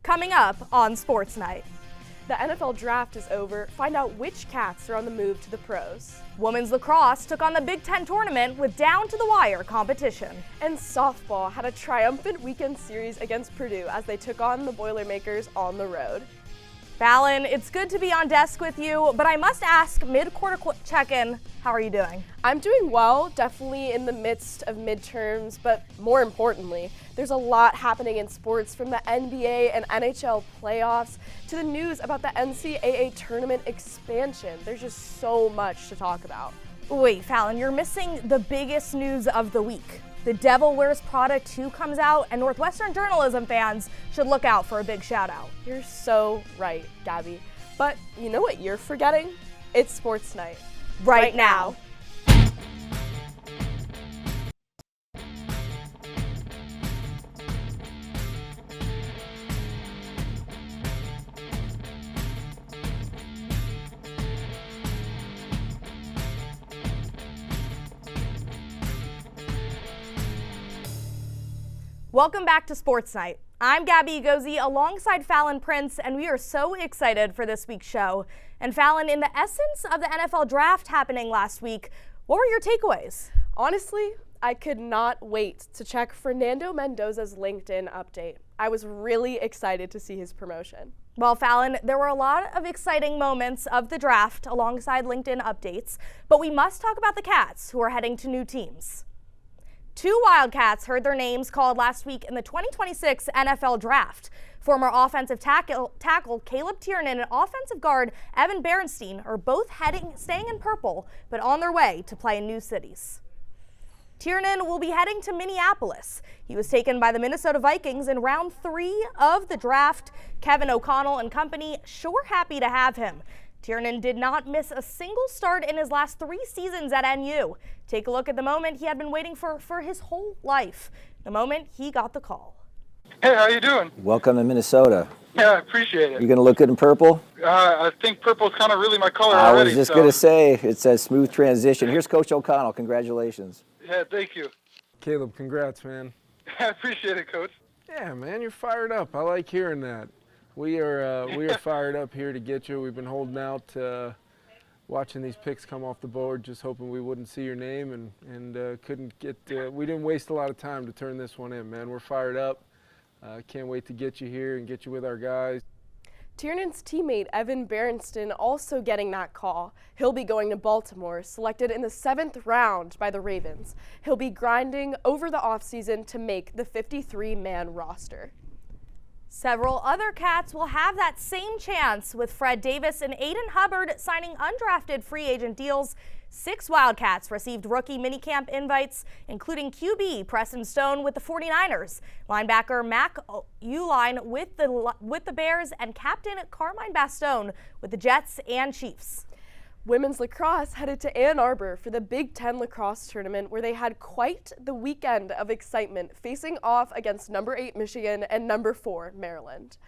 coming up on Sports Night. The NFL draft is over. Find out which Cats are on the move to the pros. Women's lacrosse took on the Big Ten tournament with down-to-the-wire competition. And softball had a triumphant weekend series against Purdue as they took on the Boilermakers on the road. Fallon, it's good to be on desk with you, but I must ask, mid-quarter check-in, how are you doing? I'm doing well, definitely in the midst of midterms, but more importantly, there's a lot happening in sports, from the NBA and NHL playoffs to the news about the NCAA tournament expansion. There's just so much to talk about. Wait, Fallon, you're missing the biggest news of the week. The Devil Wears Prada 2 comes out, and Northwestern journalism fans should look out for a big shout out. You're so right, Gabi. But you know what you're forgetting? It's Sports Night. Right now. Welcome back to Sports Night. I'm Gabi Egozi alongside Fallon Prince, and we are so excited for this week's show. And Fallon, in the essence of the NFL draft happening last week, what were your takeaways? Honestly, I could not wait to check Fernando Mendoza's LinkedIn update. I was really excited to see his promotion. Well, Fallon, there were a lot of exciting moments of the draft alongside LinkedIn updates, but we must talk about the Cats, who are heading to new teams. Two Wildcats heard their names called last week in the 2026 NFL Draft. Former offensive tackle Caleb Tiernan and offensive guard Evan Berenstein are both staying in purple, but on their way to play in new cities. Tiernan will be heading to Minneapolis. He was taken by the Minnesota Vikings in round 3 of the draft. Kevin O'Connell and company sure happy to have him. Tiernan did not miss a single start in his last 3 seasons at NU. Take a look at the moment he had been waiting for his whole life, the moment he got the call. Hey, how you doing? Welcome to Minnesota. Yeah, I appreciate it. You gonna look good in purple? I think purple's kind of really my color I already. was just gonna say, it's a smooth transition. Here's Coach O'Connell. Congratulations. Yeah, thank you. Caleb, congrats, man. I appreciate it, Coach. Yeah, man, you're fired up. I like hearing that. We are fired up here to get you. We've been holding out, watching these picks come off the board, just hoping we wouldn't see your name, and couldn't get. We didn't waste a lot of time to turn this one in, man. We're fired up. Can't wait to get you here and get you with our guys. Tiernan's teammate Evan Berenstein also getting that call. He'll be going to Baltimore, selected in the 7th round by the Ravens. He'll be grinding over the offseason to make the 53-man roster. Several other Cats will have that same chance, with Fred Davis and Aiden Hubbard signing undrafted free agent deals. 6 Wildcats received rookie minicamp invites, including QB Preston Stone with the 49ers, linebacker Mac Uline with the Bears, and captain Carmine Bastone with the Jets and Chiefs. Women's lacrosse headed to Ann Arbor for the Big Ten lacrosse tournament, where they had quite the weekend of excitement, facing off against number 8 Michigan and number 4 Maryland.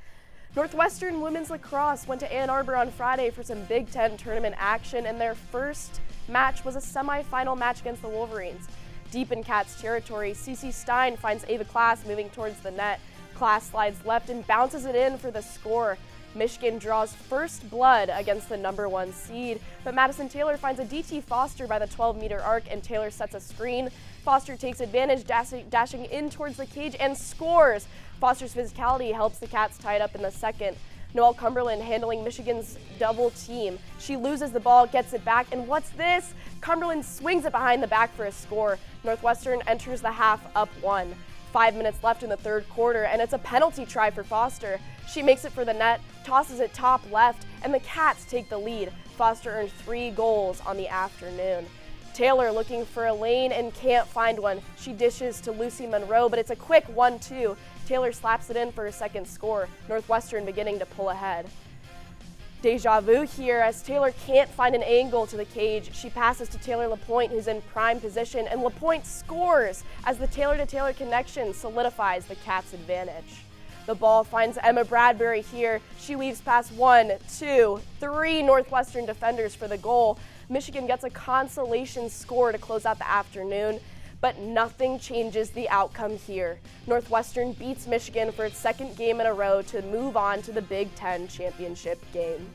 Northwestern women's lacrosse went to Ann Arbor on Friday for some Big Ten tournament action, and their first match was a semifinal match against the Wolverines. Deep in Cats territory, Cece Stein finds Ava Klass moving towards the net. Klass slides left and bounces it in for the score. Michigan draws first blood against the number 1 seed, but Madison Taylor finds a DT Foster by the 12-meter arc, and Taylor sets a screen. Foster takes advantage, dashing in towards the cage and scores. Foster's physicality helps the Cats tie it up in the second. Noelle Cumberland handling Michigan's double team. She loses the ball, gets it back, and what's this? Cumberland swings it behind the back for a score. Northwestern enters the half up 1. 5 minutes left in the third quarter, and it's a penalty try for Foster. She makes it for the net, tosses it top left, and the Cats take the lead. Foster earned 3 goals on the afternoon. Taylor looking for a lane and can't find one. She dishes to Lucy Monroe, but it's a quick 1-2. Taylor slaps it in for her second score. Northwestern beginning to pull ahead. Deja vu here as Taylor can't find an angle to the cage. She passes to Taylor LaPointe, who's in prime position, and LaPointe scores as the Taylor-to-Taylor connection solidifies the Cats' advantage. The ball finds Emma Bradbury here. She weaves past 1, 2, 3 Northwestern defenders for the goal. Michigan gets a consolation score to close out the afternoon. But nothing changes the outcome here. Northwestern beats Michigan for its second game in a row to move on to the Big Ten championship game.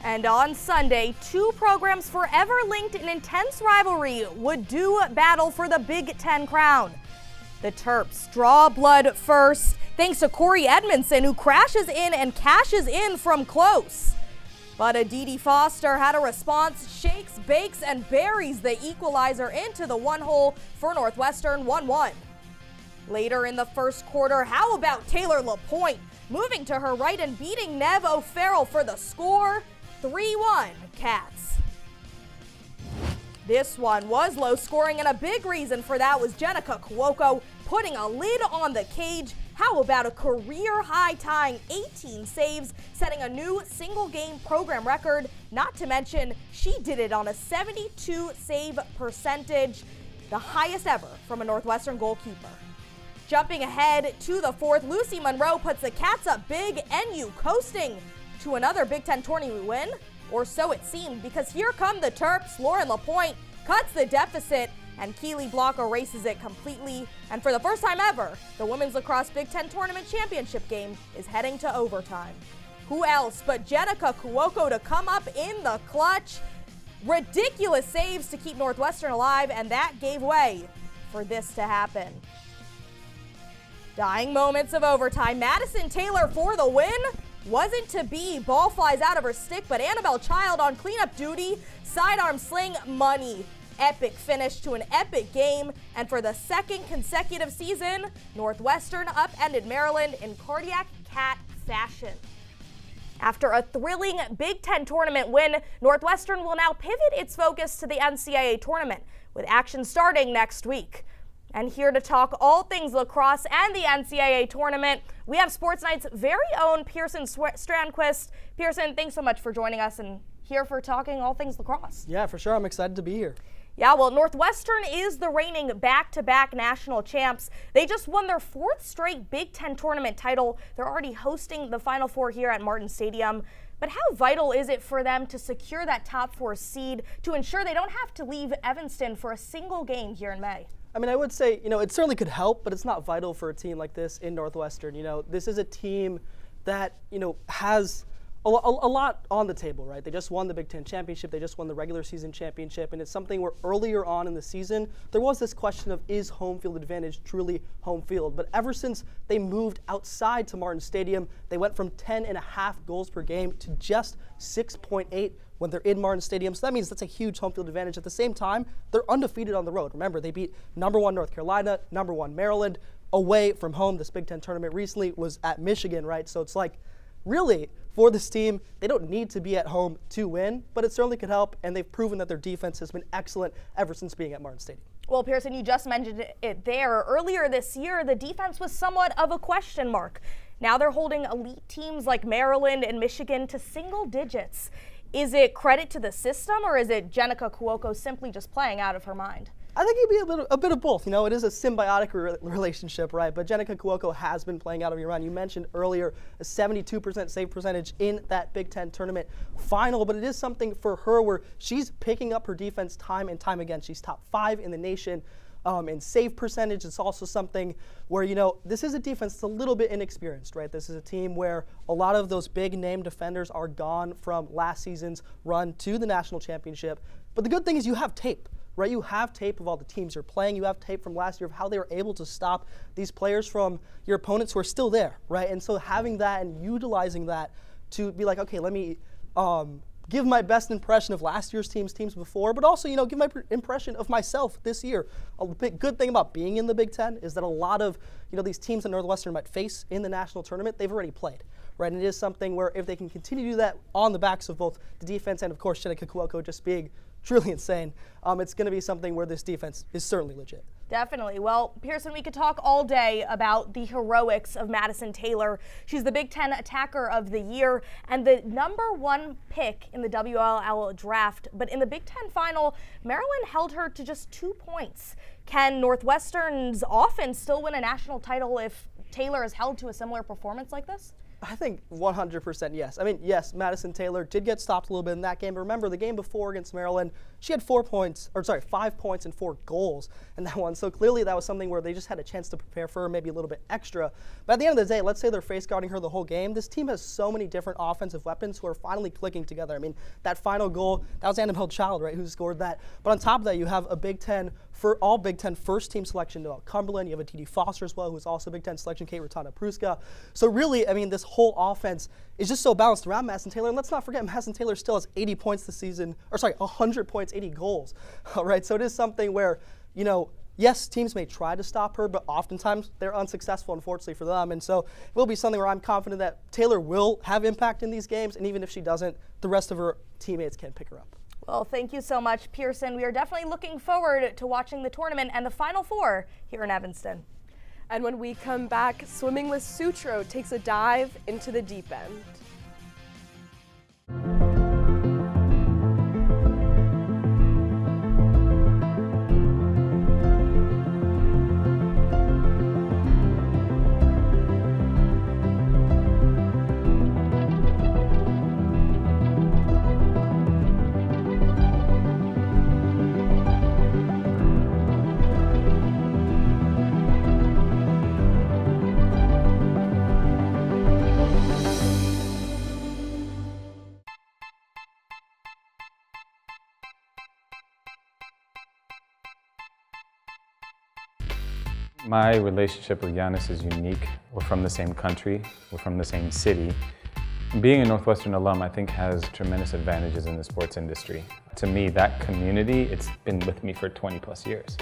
And on Sunday, two programs forever linked in intense rivalry would do battle for the Big Ten crown. The Terps draw blood first, thanks to Corey Edmondson, who crashes in and cashes in from close. But Aditi Foster had a response, shakes, bakes, and buries the equalizer into the one hole for Northwestern 1-1. Later in the first quarter, how about Taylor LaPointe moving to her right and beating Nev O'Farrell for the score? 3-1 Cats. This one was low scoring, and a big reason for that was Jenica Cuoco putting a lid on the cage. How about a career high tying 18 saves, setting a new single game program record? Not to mention, she did it on a 72 save percentage, the highest ever from a Northwestern goalkeeper. Jumping ahead to the fourth, Lucy Monroe puts the Cats up big, NU coasting to another Big Ten tournament win, or so it seemed, because here come the Terps. Lauren LaPointe cuts the deficit, and Keely Block erases it completely. And for the first time ever, the Women's Lacrosse Big Ten Tournament Championship game is heading to overtime. Who else but Jenica Cuoco to come up in the clutch? Ridiculous saves to keep Northwestern alive, and that gave way for this to happen. Dying moments of overtime. Madison Taylor for the win. Wasn't to be. Ball flies out of her stick, but Annabelle Child on cleanup duty. Sidearm sling, money. Epic finish to an epic game. And for the second consecutive season, Northwestern upended Maryland in cardiac cat fashion. After a thrilling Big Ten tournament win, Northwestern will now pivot its focus to the NCAA tournament, with action starting next week. And here to talk all things lacrosse and the NCAA tournament, we have SportsNight's very own Pierson Strandquist. Pierson, thanks so much for joining us and here for talking all things lacrosse. Yeah, for sure. I'm excited to be here. Yeah, well, Northwestern is the reigning back-to-back national champs. They just won their fourth straight Big Ten tournament title. They're already hosting the Final Four here at Martin Stadium. But how vital is it for them to secure that top four seed to ensure they don't have to leave Evanston for a single game here in May? I mean, I would say, it certainly could help, but it's not vital for a team like this in Northwestern. This is a team that, has a lot on the table, right? They just won the Big Ten championship. They just won the regular season championship. And it's something where earlier on in the season, there was this question of, is home field advantage truly home field? But ever since they moved outside to Martin Stadium, they went from 10.5 goals per game to just 6.8 when they're in Martin Stadium. So that means that's a huge home field advantage. At the same time, they're undefeated on the road. Remember, they beat #1 North Carolina, #1 Maryland away from home. This Big Ten tournament recently was at Michigan, right? So it's like, really, for this team, they don't need to be at home to win, but it certainly could help, and they've proven that their defense has been excellent ever since being at Martin Stadium. Well, Pierson, you just mentioned it there. Earlier this year, the defense was somewhat of a question mark. Now they're holding elite teams like Maryland and Michigan to single digits. Is it credit to the system, or is it Jenica Cuoco simply just playing out of her mind? I think it'd be a bit of both. It is a symbiotic relationship, right? But Jenica Cuoco has been playing out of her mind. You mentioned earlier a 72% save percentage in that Big Ten tournament final, but it is something for her where she's picking up her defense time and time again. She's top 5 in the nation in save percentage. It's also something where, this is a defense that's a little bit inexperienced, right? This is a team where a lot of those big name defenders are gone from last season's run to the national championship. But the good thing is you have tape. Right, you have tape of all the teams you're playing. You have tape from last year of how they were able to stop these players from your opponents who are still there, right? And so having that and utilizing that to be like, okay, let me give my best impression of last year's teams before, but also, give my impression of myself this year. A good thing about being in the Big Ten is that a lot of, these teams that Northwestern might face in the national tournament, they've already played. Right, and it is something where if they can continue to do that on the backs of both the defense and, of course, Jenica Cuoco just being truly insane, it's going to be something where this defense is certainly legit. Definitely. Well, Pierson, we could talk all day about the heroics of Madison Taylor. She's the Big Ten Attacker of the Year and the #1 pick in the WLL draft. But in the Big Ten final, Maryland held her to just 2 points. Can Northwestern's offense still win a national title if Taylor is held to a similar performance like this? I think 100% yes. I mean, yes, Madison Taylor did get stopped a little bit in that game, but remember the game before against Maryland, she had 5 points and 4 goals in that one. So clearly that was something where they just had a chance to prepare for her, maybe a little bit extra. But at the end of the day, let's say they're face guarding her the whole game. This team has so many different offensive weapons who are finally clicking together. I mean, that final goal, that was Annabelle Child, right, who scored that. But on top of that, you have a Big Ten, all Big Ten first team selection, Noelle Cumberland. You have a Didi Foster as well, who's also Big Ten selection, Kate Ratana-Pruska. So really, I mean, this whole offense is just so balanced around Madison Taylor. And let's not forget, Madison Taylor still has 80 points this season, 100 points, 80 goals. All right, so it is something where, you know, yes, teams may try to stop her, but oftentimes they're unsuccessful, unfortunately, for them. And so it will be something where I'm confident that Taylor will have impact in these games, and even if she doesn't, the rest of her teammates can pick her up. Well, thank you so much, Pierson. We are definitely looking forward to watching the tournament and the Final Four here in Evanston. And when we come back, Swimming with Sutro takes a dive into the deep end. My relationship with Giannis is unique. We're from the same country, we're from the same city. Being a Northwestern alum, I think, has tremendous advantages in the sports industry. To me, that community, it's been with me for 20 plus years.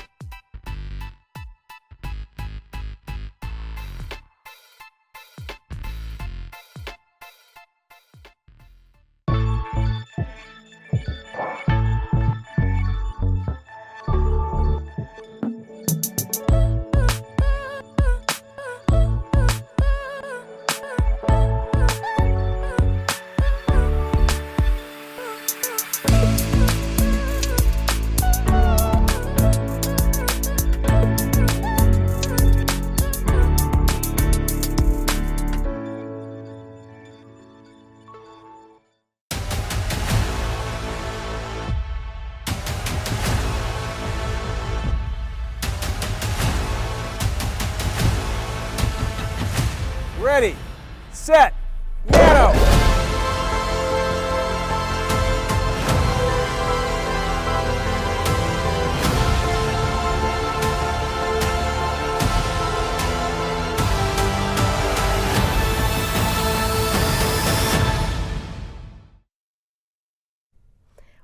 Ready, set, go!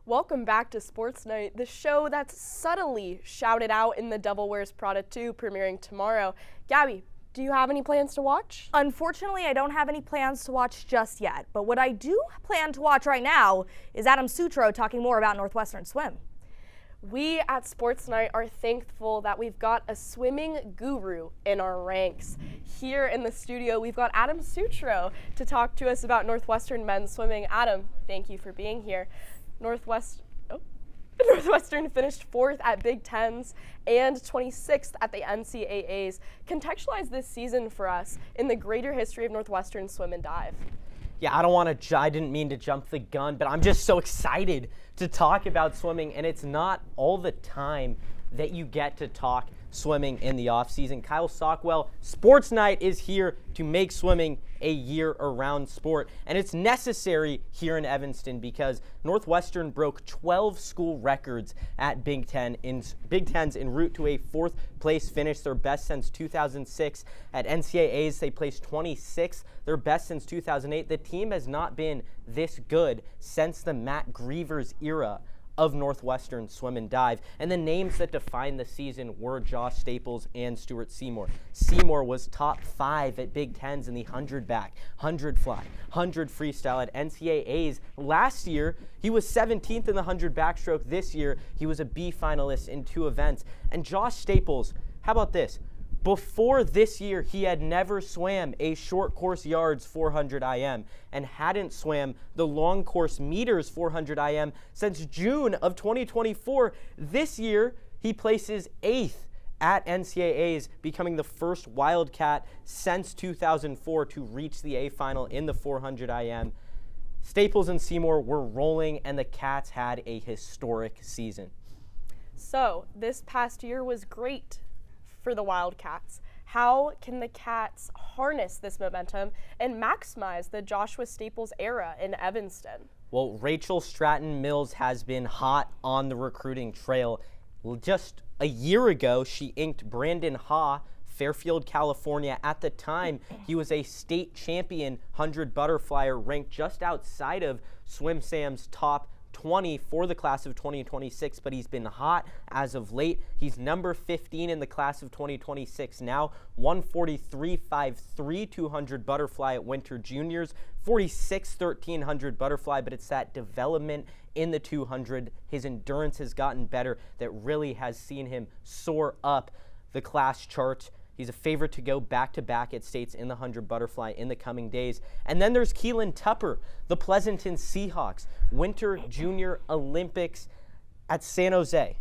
Welcome back to Sports Night, the show that's subtly shouted out in the Devil Wears Prada 2, premiering tomorrow. Gabi, do you have any plans to watch? Unfortunately, I don't have any plans to watch just yet, but what I do plan to watch right now is Adam Sutro talking more about Northwestern swim. We at Sports Night are thankful that we've got a swimming guru in our ranks. Here in the studio, we've got Adam Sutro to talk to us about Northwestern men's swimming. Adam, thank you for being here. Northwestern finished 4th at Big Tens and 26th at the NCAAs. Contextualize this season for us in the greater history of Northwestern swim and dive. Yeah, I didn't mean to jump the gun, but I'm just so excited to talk about swimming, and it's not all the time that you get to talk swimming in the off season. Kyle Sockwell, Sports Night is here to make swimming a year-round sport, and it's necessary here in Evanston because Northwestern broke 12 school records at Big Tens en route to a 4th place finish, their best since 2006. At NCAAs, they placed 26th, their best since 2008. The team has not been this good since the Matt Grievers era of Northwestern swim and dive. And the names that defined the season were Josh Staples and Stuart Seymour. Seymour was top 5 at Big Tens in the 100 back, 100 fly, 100 freestyle. At NCAAs last year, he was 17th in the 100 backstroke. This year, he was a B finalist in 2 events. And Josh Staples, how about this? Before this year, he had never swam a short course yards 400 IM and hadn't swam the long course meters 400 IM since June of 2024. This year, he places 8th at NCAAs, becoming the first Wildcat since 2004 to reach the A final in the 400 IM. Staples and Seymour were rolling, and the Cats had a historic season. So, this past year was great for the Wildcats. How can the Cats harness this momentum and maximize the Joshua Staples era in Evanston? Well, Rachel Stratton Mills has been hot on the recruiting trail. Just a year ago, she inked Brandon Ha, Fairfield, California. At the time, he was a state champion 100 butterflyer, ranked just outside of Swim Sam's top 20 for the class of 2026, but he's been hot as of late. He's number 15 in the class of 2026 now, 143.53 200 butterfly at Winter Juniors, 46 1300 butterfly, but it's that development in the 200. His endurance has gotten better that really has seen him soar up the class charts. He's a favorite to go back-to-back at states in the 100 butterfly in the coming days. And then there's Keelan Tupper, the Pleasanton Seahawks, Winter Junior Olympics at San Jose.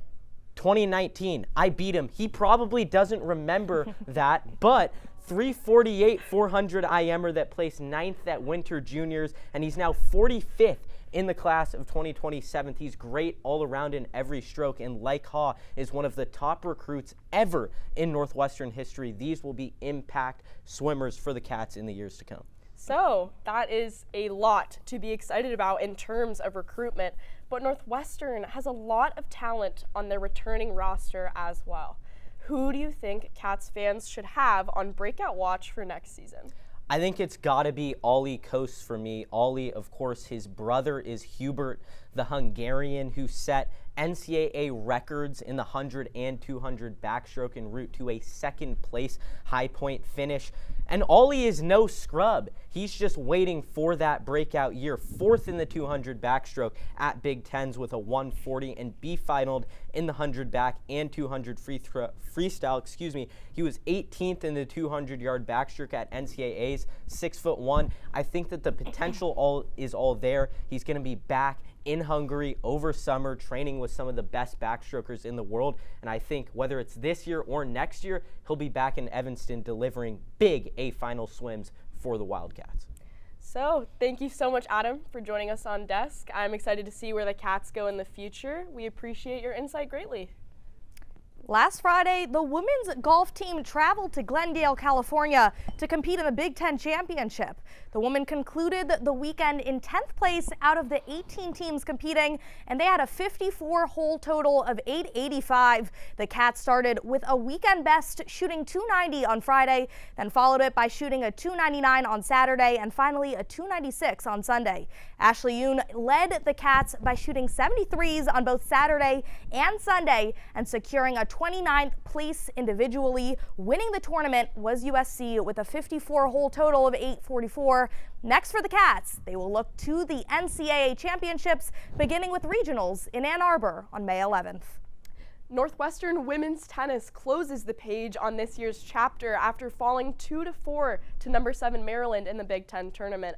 2019, I beat him. He probably doesn't remember that, but 348 400 IMer that placed 9th at Winter Juniors, and he's now 45th in the class of 2027. He's great all around in every stroke, and like Ha is one of the top recruits ever in Northwestern history. These will be impact swimmers for the Cats in the years to come. So that is a lot to be excited about in terms of recruitment, but Northwestern has a lot of talent on their returning roster as well. Who do you think Cats fans should have on breakout watch for next season? I think it's got to be Ollie Coase for me. Ollie, of course, his brother is Hubert, the Hungarian who set NCAA records in the 100 and 200 backstroke en route to a second place high point finish. And Ollie is no scrub. He's just waiting for that breakout year. 4th in the 200 backstroke at Big Tens with a 140 and B-finaled in the 100 back and 200 freestyle. He was 18th in the 200-yard backstroke at NCAAs, 6'1". I think that the potential is all there. He's going to be back in Hungary over summer, training with some of the best backstrokers in the world. And I think whether it's this year or next year, he'll be back in Evanston delivering big A-final swims for the Wildcats. So thank you so much, Adam, for joining us on Desk. I'm excited to see where the Cats go in the future. We appreciate your insight greatly. Last Friday, the women's golf team traveled to Glendale, California to compete in the Big Ten Championship. The women concluded the weekend in 10th place out of the 18 teams competing, and they had a 54-hole total of 885. The Cats started with a weekend best, shooting 290 on Friday, then followed it by shooting a 299 on Saturday, and finally a 296 on Sunday. Ashley Yoon led the Cats by shooting 73s on both Saturday and Sunday and securing a 29th place individually. Winning the tournament was USC with a 54-hole total of 844. Next for the Cats, they will look to the NCAA championships, beginning with regionals in Ann Arbor on May 11th. Northwestern women's tennis closes the page on this year's chapter after falling 2-4 to number 7 Maryland in the Big Ten tournament,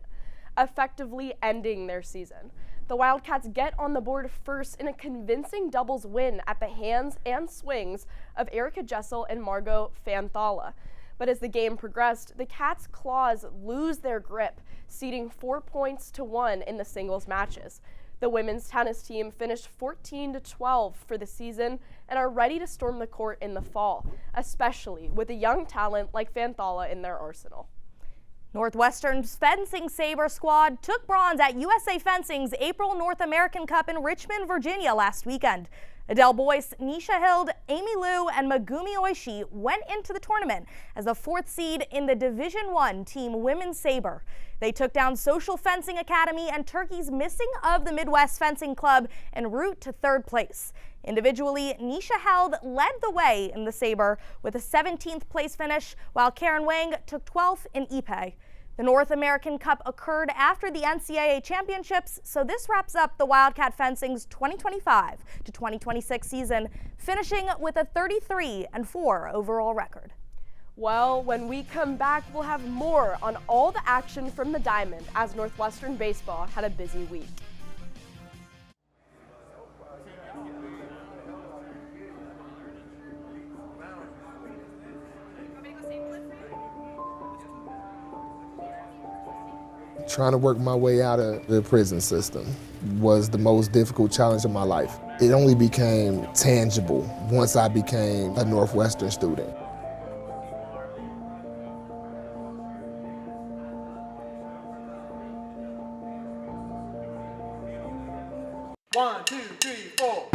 effectively ending their season. The Wildcats get on the board first in a convincing doubles win at the hands and swings of Erica Jessel and Margot Fanthala. But as the game progressed, the Cats' claws lose their grip, ceding 4 points to 1 in the singles matches. The women's tennis team finished 14-12 for the season and are ready to storm the court in the fall, especially with a young talent like Fanthala in their arsenal. Northwestern's fencing saber squad took bronze at USA Fencing's April North American Cup in Richmond, Virginia last weekend. Adele Boyce, Nisha Hild, Amy Liu, and Megumi Oishi went into the tournament as the 4th seed in the Division I team women's saber. They took down Social Fencing Academy and Turkey's Missing of the Midwest Fencing Club en route to 3rd place. Individually, Nisha Held led the way in the saber with a 17th place finish, while Karen Wang took 12th in Ipe. The North American Cup occurred after the NCAA championships, so this wraps up the Wildcat Fencing's 2025 to 2026 season, finishing with a 33-4 overall record. Well, when we come back, we'll have more on all the action from the Diamond as Northwestern baseball had a busy week. Trying to work my way out of the prison system was the most difficult challenge of my life. It only became tangible once I became a Northwestern student. One, two, three, four.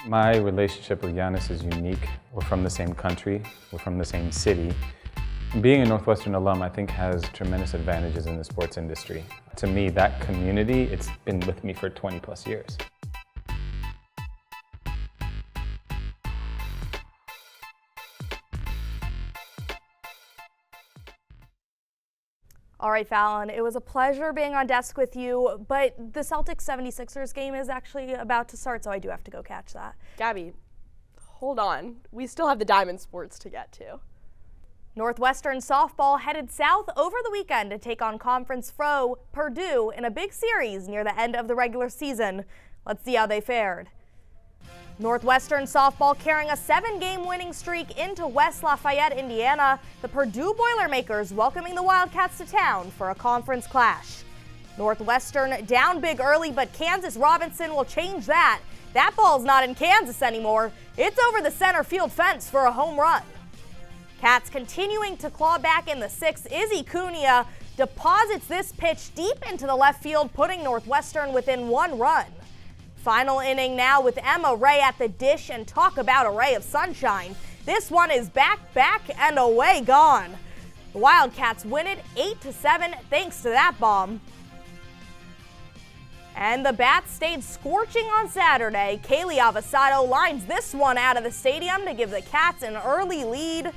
My relationship with Giannis is unique. We're from the same country, we're from the same city. Being a Northwestern alum, I think, has tremendous advantages in the sports industry. To me, that community, it's been with me for 20 plus years. All right, Fallon, it was a pleasure being on desk with you, but the Celtics 76ers game is actually about to start, so I do have to go catch that. Gabi, hold on. We still have the Diamond Sports to get to. Northwestern softball headed south over the weekend to take on conference foe Purdue in a big series near the end of the regular season. Let's see how they fared. Northwestern softball carrying a 7-game winning streak into West Lafayette, Indiana. The Purdue Boilermakers welcoming the Wildcats to town for a conference clash. Northwestern down big early, but Kansas Robinson will change that. That ball's not in Kansas anymore. It's over the center field fence for a home run. Cats continuing to claw back in the 6th. Izzy Cunha deposits this pitch deep into the left field, putting Northwestern within 1 run. Final inning now with Emma Ray at the dish, and talk about a ray of sunshine. This one is back, and away gone. The Wildcats win it 8-7 thanks to that bomb. And the Bats stayed scorching on Saturday. Kaylee Avasado lines this one out of the stadium to give the Cats an early lead.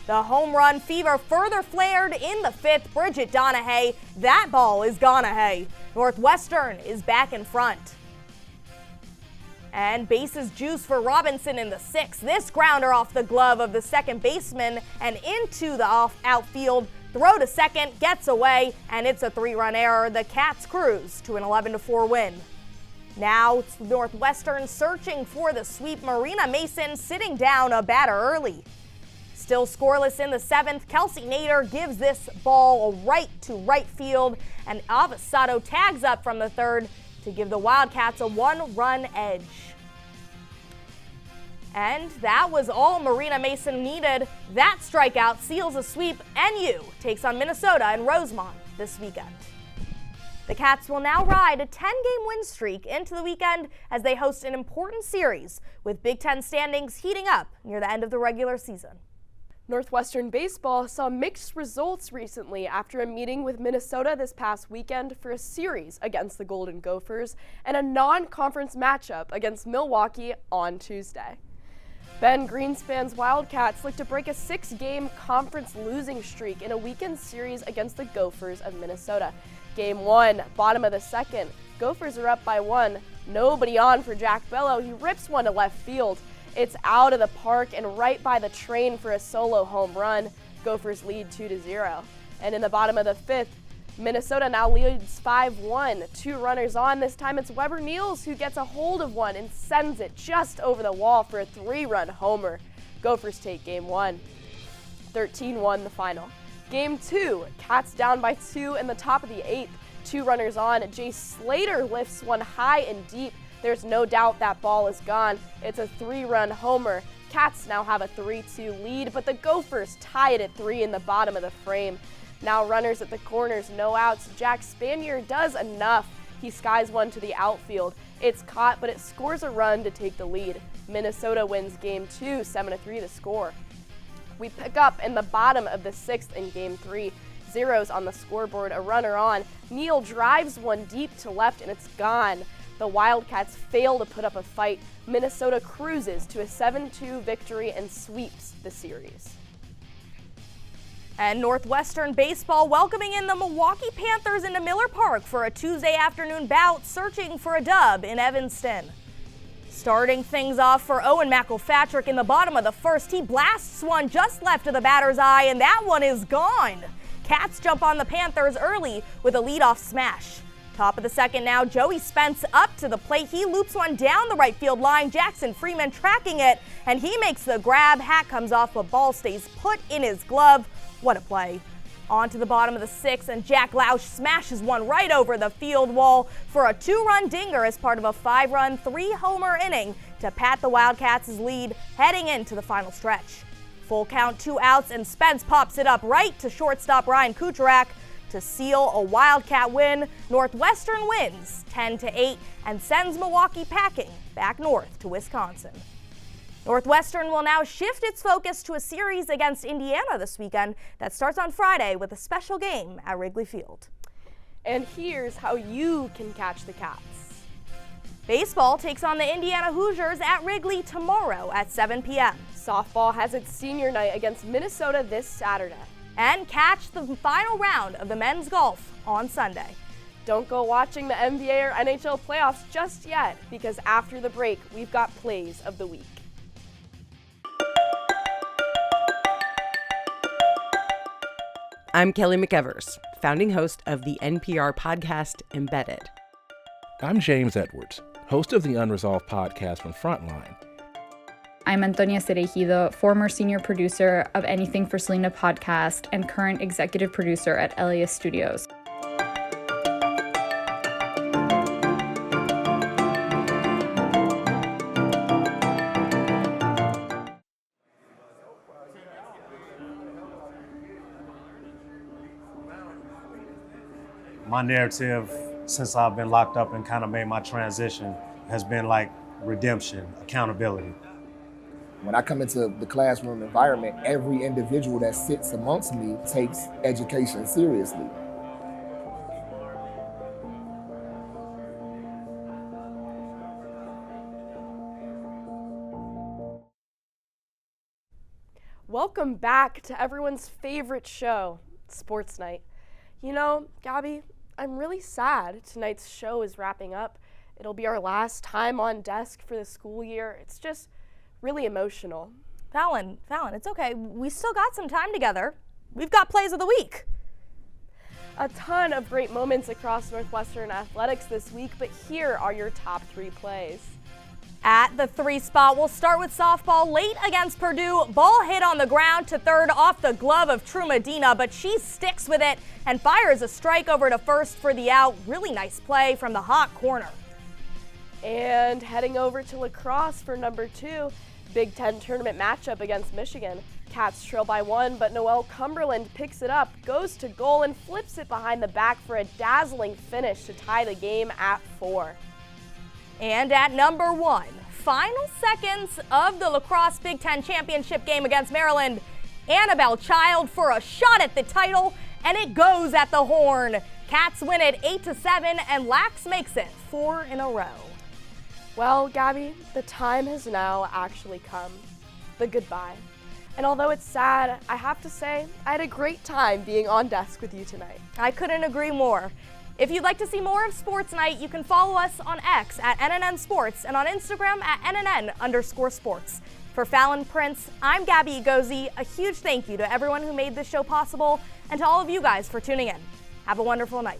The home run fever further flared in the 5th. Bridget Donahue, that ball is gone-ahead. Northwestern is back in front. And bases juice for Robinson in the 6th. This grounder off the glove of the second baseman and into the outfield. Throw to second, gets away, and it's a 3-run error. The Cats cruise to an 11-4 win. Now it's Northwestern searching for the sweep. Marina Mason sitting down a batter early. Still scoreless in the 7th. Kelsey Nader gives this ball right to right field, and Avasado tags up from the 3rd to give the Wildcats a 1-run edge. And that was all Marina Mason needed. That strikeout seals a sweep. NU takes on Minnesota in Rosemont this weekend. The Cats will now ride a 10-game win streak into the weekend as they host an important series, with Big Ten standings heating up near the end of the regular season. Northwestern baseball saw mixed results recently after a meeting with Minnesota this past weekend for a series against the Golden Gophers and a non-conference matchup against Milwaukee on Tuesday. Ben Greenspan's Wildcats look to break a 6-game conference losing streak in a weekend series against the Gophers of Minnesota. Game 1, bottom of the 2nd. Gophers are up by 1. Nobody on for Jack Bello. He rips one to left field. It's out of the park and right by the train for a solo home run. Gophers lead 2-0. And in the bottom of the 5th, Minnesota now leads 5-1. 2 runners on. This time it's Weber Niels who gets a hold of one and sends it just over the wall for a 3-run homer. Gophers take game 1. 13-1 the final. Game 2, Cats down by 2 in the top of the 8th. 2 runners on. Jay Slater lifts one high and deep. There's no doubt that ball is gone. It's a 3-run homer. Cats now have a 3-2 lead, but the Gophers tie it at 3 in the bottom of the frame. Now runners at the corners, no outs. Jack Spanier does enough. He skies one to the outfield. It's caught, but it scores a run to take the lead. Minnesota wins game 2, 7-3 the score. We pick up in the bottom of the 6th in game 3. Zeros on the scoreboard, a runner on. Neal drives one deep to left and it's gone. The Wildcats fail to put up a fight. Minnesota cruises to a 7-2 victory and sweeps the series. And Northwestern baseball welcoming in the Milwaukee Panthers into Miller Park for a Tuesday afternoon bout searching for a dub in Evanston. Starting things off for Owen McElpatrick in the bottom of the 1st. He blasts one just left of the batter's eye, and that one is gone. Cats jump on the Panthers early with a leadoff smash. Top of the 2nd now, Joey Spence up to the plate. He loops one down the right field line. Jackson Freeman tracking it, and he makes the grab. Hat comes off, but ball stays put in his glove. What a play. On to the bottom of the 6th, and Jack Lausch smashes one right over the field wall for a 2-run dinger as part of a 5-run, 3-homer inning to pat the Wildcats' lead heading into the final stretch. Full count, 2 outs, and Spence pops it up right to shortstop Ryan Kucherak to seal a Wildcat win. Northwestern wins 10-8 and sends Milwaukee packing back north to Wisconsin. Northwestern will now shift its focus to a series against Indiana this weekend that starts on Friday with a special game at Wrigley Field. And here's how you can catch the Cats. Baseball takes on the Indiana Hoosiers at Wrigley tomorrow at 7 p.m. Softball has its senior night against Minnesota this Saturday. And catch the final round of the men's golf on Sunday. Don't go watching the NBA or NHL playoffs just yet, because after the break, we've got plays of the week. I'm Kelly McEvers, founding host of the NPR podcast Embedded. I'm James Edwards, host of the Unresolved podcast from Frontline. I'm Antonia Cereijido, former senior producer of Anything for Selena podcast and current executive producer at Elias Studios. My narrative, since I've been locked up and kind of made my transition, has been like redemption, accountability. When I come into the classroom environment, every individual that sits amongst me takes education seriously. Welcome back to everyone's favorite show, Sports Night. You know, Gabi, I'm really sad tonight's show is wrapping up. It'll be our last time on desk for the school year. It's just really emotional. Fallon, it's okay. We still got some time together. We've got plays of the week. A ton of great moments across Northwestern athletics this week, but here are your top 3 plays. At the 3 spot, we'll start with softball late against Purdue. Ball hit on the ground to third off the glove of True Medina, but she sticks with it and fires a strike over to first for the out. Really nice play from the hot corner. And heading over to lacrosse for number 2, Big Ten tournament matchup against Michigan. Cats trail by 1, but Noelle Cumberland picks it up, goes to goal, and flips it behind the back for a dazzling finish to tie the game at 4. And at number 1, final seconds of the lacrosse Big Ten championship game against Maryland. Annabelle Child for a shot at the title, and it goes at the horn. Cats win it 8-7, and Lax makes it 4 in a row. Well, Gabi, the time has now actually come. The goodbye. And although it's sad, I have to say, I had a great time being on desk with you tonight. I couldn't agree more. If you'd like to see more of Sports Night, you can follow us on X at NNN Sports and on Instagram at NNN_sports. For Fallon Prince, I'm Gabi Egozi. A huge thank you to everyone who made this show possible and to all of you guys for tuning in. Have a wonderful night.